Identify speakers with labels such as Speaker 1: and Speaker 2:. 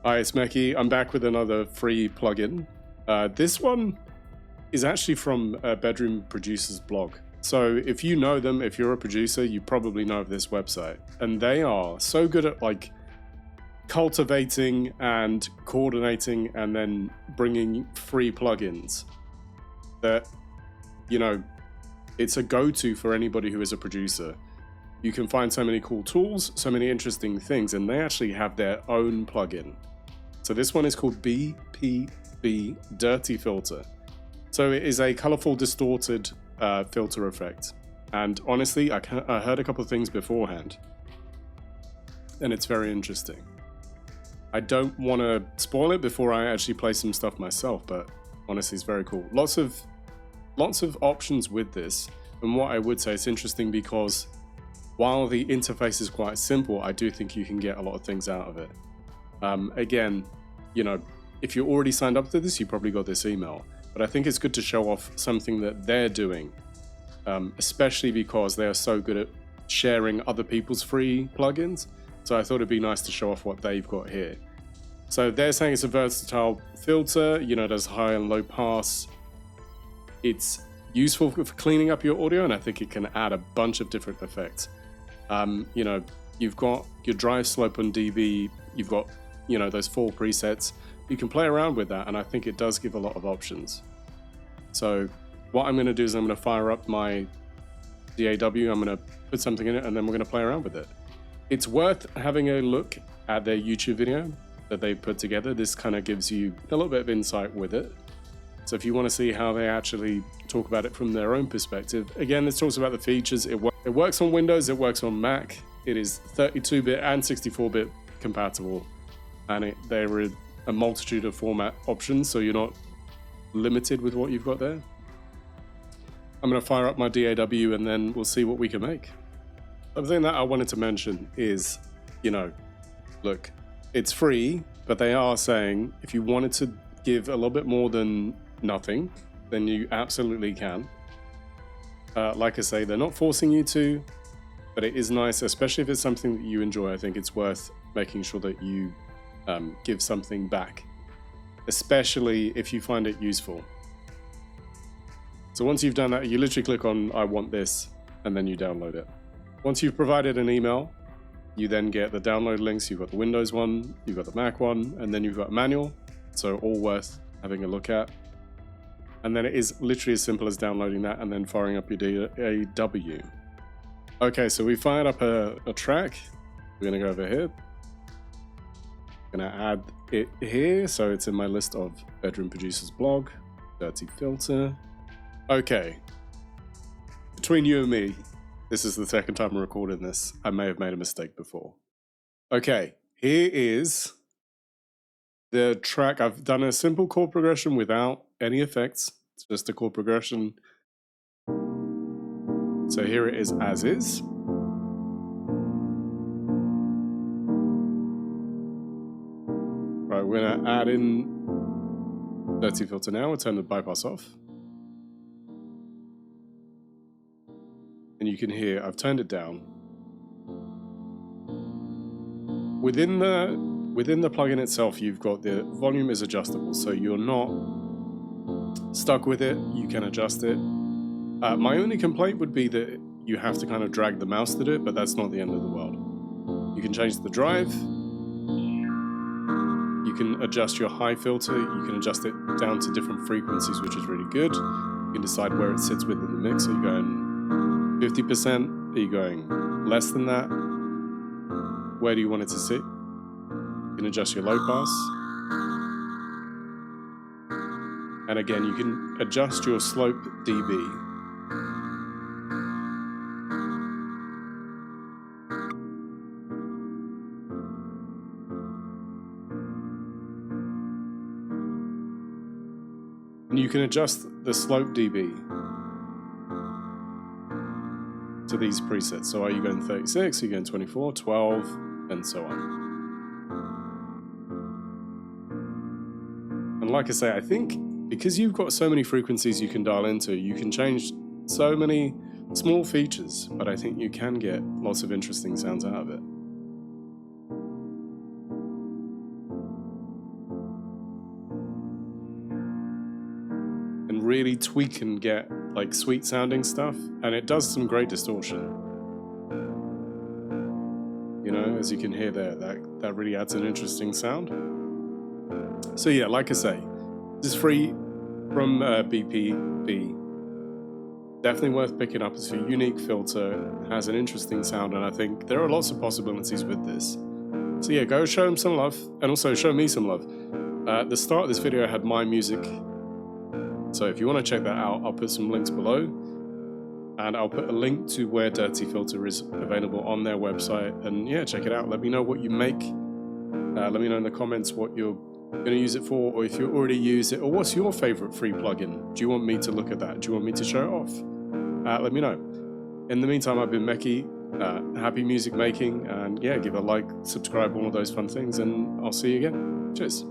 Speaker 1: Hi, it's Meki. I'm back with another free plugin. This one is actually from Bedroom Producers blog. So if you know them, if you're a producer, you probably know of this website. And they are so good at like cultivating and coordinating and then bringing free plugins that, you know, it's a go-to for anybody who is a producer. You can find so many cool tools, so many interesting things, and they actually have their own plugin. So this one is called BPB Dirty Filter. So it is a colorful, distorted filter effect. And honestly, I heard a couple of things beforehand, and it's very interesting. I don't want to spoil it before I actually play some stuff myself, but honestly, it's very cool. Lots of options with this, and what I would say is interesting because while the interface is quite simple, I do think you can get a lot of things out of it. Again, you know, if you're already signed up to this, you probably got this email. But I think it's good to show off something that they're doing, especially because they are so good at sharing other people's free plugins. So I thought it'd be nice to show off what they've got here. So they're saying it's a versatile filter, you know, it does high and low pass. It's useful for cleaning up your audio, and I think it can add a bunch of different effects. You know, you've got your drive slope on dB, you've got, you know, those 4 presets. You can play around with that, and I think it does give a lot of options. So what I'm going to do is I'm going to fire up my DAW, I'm going to put something in it, and then we're going to play around with it. It's worth having a look at their YouTube video that they put together. This kind of gives you a little bit of insight with it. So if you want to see how they actually talk about it from their own perspective, again, this talks about the features. It works on Windows, it works on Mac. It is 32-bit and 64-bit compatible, and there are a multitude of format options, so you're not limited with what you've got there. I'm going to fire up my DAW and then we'll see what we can make. Something that I wanted to mention is, you know, look, it's free, but they are saying if you wanted to give a little bit more than nothing, then you absolutely can. Like I say, they're not forcing you to, but it is nice, especially if it's something that you enjoy. I think it's worth making sure that you give something back, especially if you find it useful. So once you've done that, you literally click on I want this, and then you download it. Once you've provided an email, you then get the download links. You've got the Windows one, you've got the Mac one, and then you've got a manual. So all worth having a look at. And then it is literally as simple as downloading that and then firing up your DAW. Okay, so we fired up a track. We're gonna go over here. Gonna add it here, so it's in my list of Bedroom Producers blog, Dirty Filter. Okay, between you and me, this is the second time I'm recording this. I may have made a mistake before. Okay, here is the track. I've done a simple chord progression without any effects. It's just a chord progression. So here it is as is. Right, we're gonna add in Dirty Filter now. We'll turn the bypass off. And you can hear I've turned it down. Within the plugin itself, you've got the volume is adjustable, so you're not stuck with it. You can adjust it. My only complaint would be that you have to kind of drag the mouse to do it, but that's not the end of the world. You can change the drive. You can adjust your high filter. You can adjust it down to different frequencies, which is really good. You can decide where it sits within the mix. Are you going 50%? Are you going less than that? Where do you want it to sit? You can adjust your low pass. And again, you can adjust your slope dB. And you can adjust the slope dB to these presets. So are you going 36, are you going 24, 12, and so on. And like I say, I think because you've got so many frequencies you can dial into, you can change so many small features, but I think you can get lots of interesting sounds out of it. really tweak and get like sweet sounding stuff, and it does some great distortion. You know, as you can hear there, that really adds an interesting sound. So yeah, like I say, this is free from BPB. Definitely worth picking up. It's a unique filter, has an interesting sound, and I think there are lots of possibilities with this. So yeah, go show them some love, and also show me some love. At the start of this video, I had my music, so if you want to check that out, I'll put some links below, and I'll put a link to where Dirty Filter is available on their website, and yeah, check it out. Let me know what you make. Let me know in the comments what you're going to use it for, or if you already use it, or what's your favorite free plugin? Do you want me to look at that? Do you want me to show it off? Let me know. In the meantime, I've been Meki. Happy music making, and yeah, give a like, subscribe, all of those fun things, and I'll see you again. Cheers.